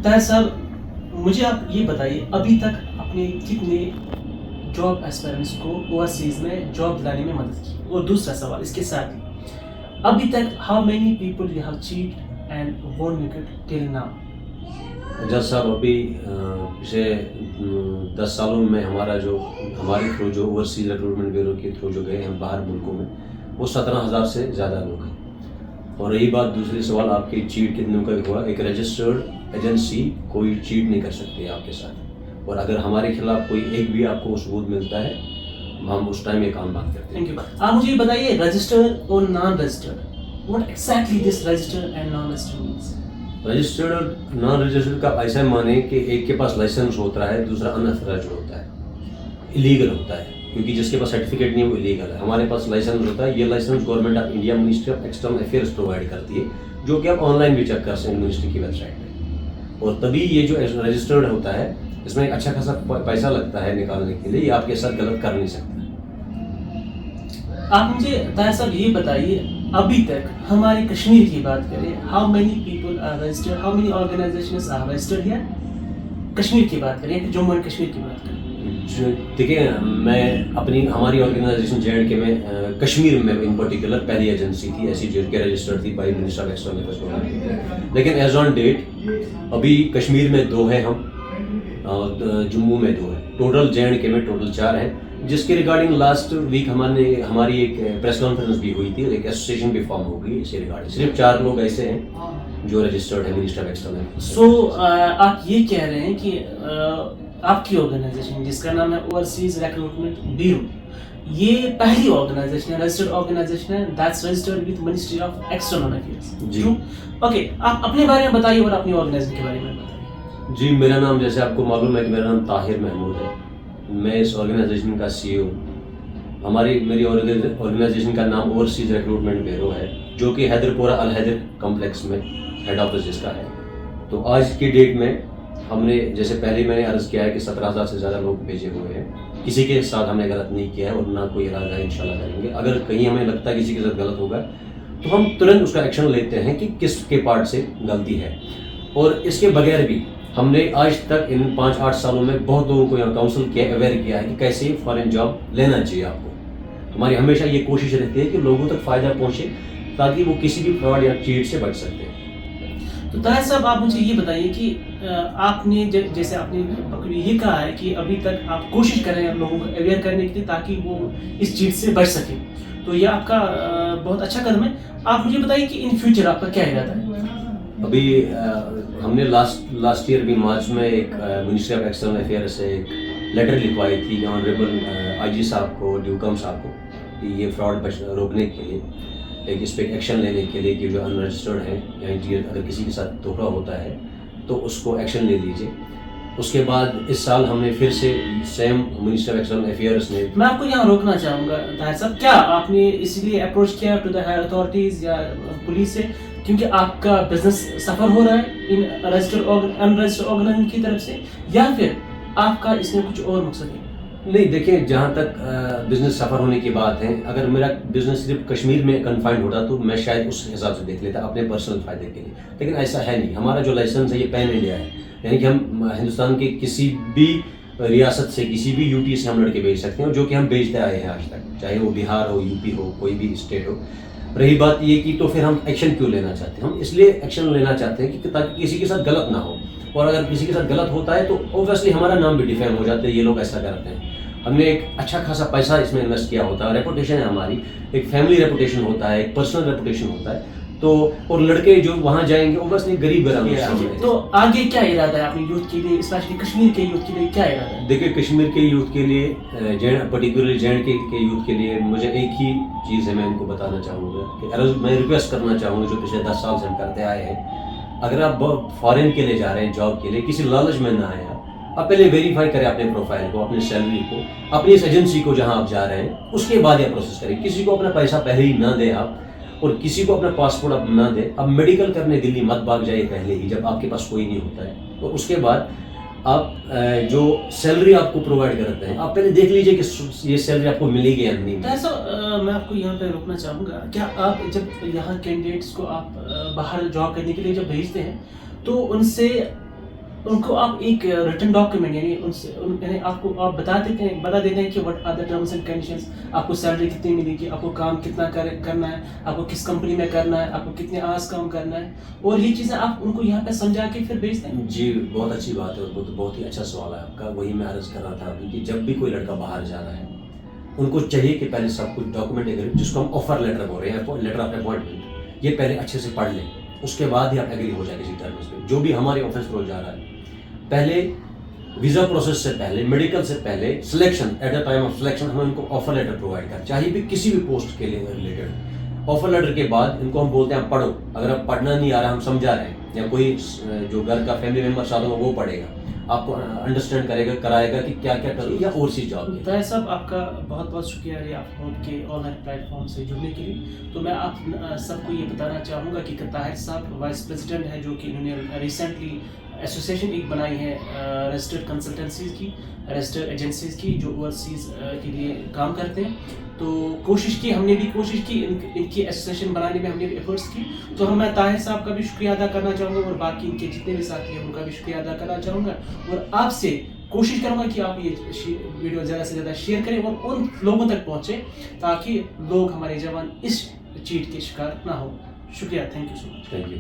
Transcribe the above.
طاہر صاحب مجھے آپ یہ بتائیے ابھی تک آپ نے کتنے جاب ایسپیرنٹس کو اوورسیز میں جاب دلانے میں مدد کی؟ اور دوسرا سوال اس کے ساتھ ہی ابھی تک how many people you have cheat and وون وکٹ ٹل ناؤ؟ جج صاحب ابھی پچھلے 10 سالوں میں ہمارے تھرو جو اوورسیز ریکروٹمنٹ بیورو کے تھرو جو گئے ہیں باہر ملکوں میں وہ 17,000 سے زیادہ لوگ ہیں. اور رہی بات دوسری سوال آپ کی چیٹ کتنوں کا ہوا، ایک رجسٹرڈ ایجنسی کوئی چیٹ نہیں کر سکتی آپ کے ساتھ، اور اگر ہمارے خلاف کوئی ایک بھی آپ کو ثبوت ملتا ہے ہم اس ٹائم یہ کام بند کرتے ہیں. Thank you. آپ مجھے یہ بتائیے رجسٹرڈ اور naan registered, what exactly this registered and non registered means? Registered اور نان رجسٹرڈ کا ایسا مانے کہ ایک کے پاس لائسنس ہوتا ہے، دوسرا انتھرائزڈ ہوتا ہے، ایلیگل ہوتا ہے، کیونکہ جس کے پاس سرٹیفکیٹ نہیں ہے وہ ایلیگل ہے. ہمارے پاس لائسنس ہوتا ہے، یہ licence government of India ministry of external affairs provide کرتی ہے، جو کہ آپ آن لائن بھی چیک کر سکتے ہیں منسٹری کی ویب سائٹ پہ. اور تبھی یہ جو رجسٹرڈ ہوتا ہے اس میں اچھا خاصا پیسہ لگتا ہے نکالنے کے لیے، یہ آپ کے ساتھ غلط کر نہیں سکتا. آپ مجھے طاہر صاحب یہ بتائیے ابھی تک ہماری کشمیر کی بات کریں، how many people are registered, how many organisations are registered here? Kashmir کی بات کریں، جموں اینڈ کشمیر کی بات کریں. دیکھیں میں ہماری آرگنائزیشن JNK میں کشمیر میں ان پرٹیکولر پہلی ایجنسی تھی ایسی جو کہ رجسٹرڈ تھی by minister of external affairs, لیکن ایز آن ڈیٹ ابھی کشمیر میں 2 ہیں ہم اور جموں میں 2 ہیں، ٹوٹل JNK میں ٹوٹل 4 ہیں، جس کے ریگارڈنگ لاسٹ ویک ہماری ایک پریس کانفرنس بھی ہوئی تھی، ایک ایسوسیشن بھی فارم ہو گئی اس کے ریگارڈنگ. صرف 4 لوگ ایسے ہیں جو رجسٹرڈ ہیں منسٹر آف ایکسٹرنل افیئرس. سو آپ یہ کہہ رہے ہیں کہ آپ کی آرگنائزیشن جس کا نام ہے اوورسیز ریکروٹمنٹ بیورو، یہ پہلی آرگنائزیشن ہے، رجسٹرڈ آرگنائزیشن ہے that's registered with ministry of external affairs. جی اوکے، آپ اپنے بارے میں بتائیے اور اپنی آرگنائزیشن کے بارے میں بتائیے. جی میرا نام جیسے آپ کو معلوم ہے کہ میرا نام طاہر محمود ہے، میں اس آرگنائزیشن کا CEO. میری آرگنائزیشن کا نام اوورسیز ریکروٹمنٹ بیورو ہے، جو کہ حیدر پورہ الحیدر کمپلیکس میں ہیڈ آفس جس کا ہے. تو آج کی ڈیٹ میں ہم نے جیسے پہلے میں نے عرض کیا ہے کہ 17,000 سے زیادہ لوگ بھیجے ہوئے ہیں. کسی کے ساتھ ہم نے غلط نہیں کیا ہے اور نہ کوئی ارادہ ہے، انشاءاللہ کریں گے. اگر کہیں ہمیں لگتا ہے کسی کے ساتھ غلط ہوگا تو ہم ترنت اس کا ایکشن لیتے ہیں کہ کس کے پارٹ سے غلطی ہے. اور اس کے بغیر بھی ہم نے آج تک ان 5-8 سالوں میں بہت لوگوں کو یہاں کاؤنسل کیا، اویئر کیا ہے کہ کیسے فارن جاب لینا چاہیے آپ کو. ہماری ہمیشہ یہ کوشش رہتی ہے کہ لوگوں تک فائدہ پہنچے تاکہ وہ کسی بھی فراڈ یا چیٹ سے بچ سکتے ہیں. تو طاہر صاحب آپ مجھے یہ بتائیے کہ آپ نے جیسے آپ نے یہ کہا ہے کہ ابھی تک آپ کوشش کر رہے ہیں لوگوں کو اویئر کرنے کے لیے تاکہ وہ اس چیز سے بچ سکیں، تو یہ آپ کا بہت اچھا قدم ہے. آپ مجھے بتائیے کہ ان فیوچر آپ کا کیا ارادہ ہے؟ ابھی ہم نے لاسٹ ایئر بھی مارچ میں ایک منسٹری آف ایکسٹرنل افیئر سے ایک لیٹر لکھوائی تھی آنریبل IG صاحب کو، ڈیوکم صاحب کو، کہ یہ فراڈ روکنے کے لیے ایک اس پہ ایکشن لینے کے لیے کہ جو ان رجسٹرڈ ہیں یعنی اگر کسی کے ساتھ دھوکا ہوتا ہے تو اس کو ایکشن لے لیجیے. اس کے بعد اس سال ہم نے پھر سے same minister of external affairs نے. میں آپ کو یہاں روکنا چاہوں گا طاہر صاحب، کیا آپ نے اس لیے اپروچ کیا ٹو دا ہائر اتھارٹیز یا پولیس سے کیونکہ آپ کا بزنس سفر ہو رہا ہے ان رجسٹرڈ آرگنائزیشن کی طرف سے، یا پھر آپ کا اس میں کچھ اور مقصد ہے؟ نہیں دیکھیں، جہاں تک بزنس سفر ہونے کی بات ہے، اگر میرا بزنس صرف کشمیر میں کنفائنڈ ہوتا تو میں شاید اس حساب سے دیکھ لیتا اپنے پرسنل فائدے کے لیے، لیکن ایسا ہے نہیں. ہمارا جو لائسنس ہے یہ پین انڈیا ہے، یعنی کہ ہم ہندوستان کے کسی بھی ریاست سے کسی بھی UT سے ہم لڑکے بھیج سکتے ہیں، جو کہ ہم بھیجتے آئے ہیں آج تک، چاہے وہ بہار ہو، UP ہو، کوئی بھی اسٹیٹ ہو. رہی بات یہ کہ تو پھر ہم ایکشن کیوں لینا چاہتے ہیں؟ ہم اس لیے ایکشن لینا چاہتے ہیں کہ تاکہ کسی کے ساتھ غلط نہ ہو، اور اگر کسی کے ساتھ غلط ہوتا ہے تو اوبویسلی ہمارا نام بھی ڈیفیم ہو جاتا ہے، یہ لوگ ایسا کرتے ہیں. ہم نے ایک اچھا خاصا پیسہ اس میں انویسٹ کیا ہوتا ہے، ریپوٹیشن ہے ہماری، ایک فیملی ریپوٹیشن ہوتا ہے، ایک پرسنل ریپوٹیشن ہوتا ہے. تو اور لڑکے جو وہاں جائیں گے اوبویسلی غریب گھرانے سے. تو آگے کیا ارادہ ہے اپنی یوتھ کے لیے، اسپیشلی کشمیر کے یوتھ کے لیے کیا ارادہ ہے؟ دیکھیں کشمیر کے یوتھ کے لیے، پرٹیکولرلی JNK کے یوتھ کے لیے مجھے ایک ہی چیز ہے میں ان کو بتانا چاہوں گا کہ میں ریکویسٹ کرنا چاہوں گا جو پچھلے 10 سال سے ہم کرتے آئے ہیں، اگر آپ فارن کے لیے جا رہے ہیں جاب کے لیے کسی لالچ میں نہ آئے. آپ پہلے ویریفائی کریں اپنے پروفائل کو، اپنی سیلری کو، اپنی اس ایجنسی کو جہاں آپ جا رہے ہیں، اس کے بعد یہ پروسیس کریں. کسی کو اپنا پیسہ پہلے ہی نہ دیں آپ، اور کسی کو اپنا پاسپورٹ آپ نہ دیں. اب میڈیکل کرنے دلی مت بھاگ جائیے پہلے ہی جب آپ کے پاس کوئی نہیں ہوتا ہے. اور اس کے بعد آپ جو سیلری آپ کو پرووائڈ کرتے ہیں آپ پہلے دیکھ لیجئے کہ یہ سیلری آپ کو ملے گی یا نہیں. ایسا میں آپ کو یہاں پہ روکنا چاہوں گا، کیا آپ جب یہاں کینڈیڈیٹس کو آپ باہر جاب کرنے کے لیے جب بھیجتے ہیں تو ان سے ان کو آپ ایک ریٹن ڈاکیومنٹ یعنی ان سے یعنی آپ کو آپ بتا دیتے ہیں کہ what are the terms and conditions, آپ کو سیلری کتنی ملے گی، آپ کو کام کتنا کرنا ہے، آپ کو کس کمپنی میں کرنا ہے، آپ کو کتنے آورس کام کرنا ہے، اور یہ چیزیں آپ ان کو یہاں پہ سمجھا کے پھر بھیجتے ہیں؟ جی بہت اچھی بات ہے اور بہت ہی اچھا سوال ہے آپ کا. وہی میں عرض کر رہا تھا کہ جب بھی کوئی لڑکا باہر جا رہا ہے ان کو چاہیے کہ پہلے سب کچھ ڈاکومنٹ جس کو ہم آفر لیٹر بول رہے ہیں، لیٹر آف اپوائنٹمنٹ، یہ پہلے اچھے سے پڑھ لیں. اس کے بعد ہی آپ ایگری ہو جائے کسی ٹرمز پہ. جو بھی ہمارے آفس رول جا رہا ہے پہلے ویزا پروسیس سے پہلے، میڈیکل سے پہلے، selection at a time of selection ہم ان کو آفر لیٹر پرووائڈ کریں، چاہے بھی کسی بھی پوسٹ کے لیے ریلیٹڈ. آفر لیٹر کے بعد ان کو ہم بولتے ہیں آپ پڑھو، اگر آپ پڑھنا نہیں آ رہا ہم سمجھا رہے ہیں، یا کوئی جو گھر کا فیملی ممبر ساتھ ہوگا وہ پڑھے گا، آپ کو انڈرسٹینڈ کرائے گا کہ کیا کیا یا اوورسیز جاب ہے. طاہر صاحب آپ کا بہت بہت شکریہ یہ آپ فون کے آن لائن پلیٹ فارم سے جڑنے کے لیے. تو میں آپ سب کو یہ بتانا چاہوں گا کہ طاہر صاحب وائس پریزیڈنٹ ہے، جو کہ انہوں نے ریسنٹلی ایسوسیشن ایک بنائی ہے رجسٹرڈ کنسلٹنسیز کی، رجسٹرڈ ایجنسیز کی، جو اوورسیز کے لیے کام کرتے ہیں. تو ہم نے بھی کوشش کی ان کی ایسوسیشن بنانے میں، ہم نے بھی ایفرٹس کی. تو میں طاہر صاحب کا بھی شکریہ ادا کرنا چاہوں گا، اور باقی ان کے جتنے بھی ساتھی ہیں ان کا بھی شکریہ ادا کرنا چاہوں گا. اور آپ سے کوشش کروں گا کہ آپ یہ ویڈیو زیادہ سے زیادہ شیئر کریں اور ان لوگوں تک پہنچے تاکہ لوگ، ہمارے جوان اس چیٹ کے شکار نہ ہو. شکریہ. Thank you so much. Thank you.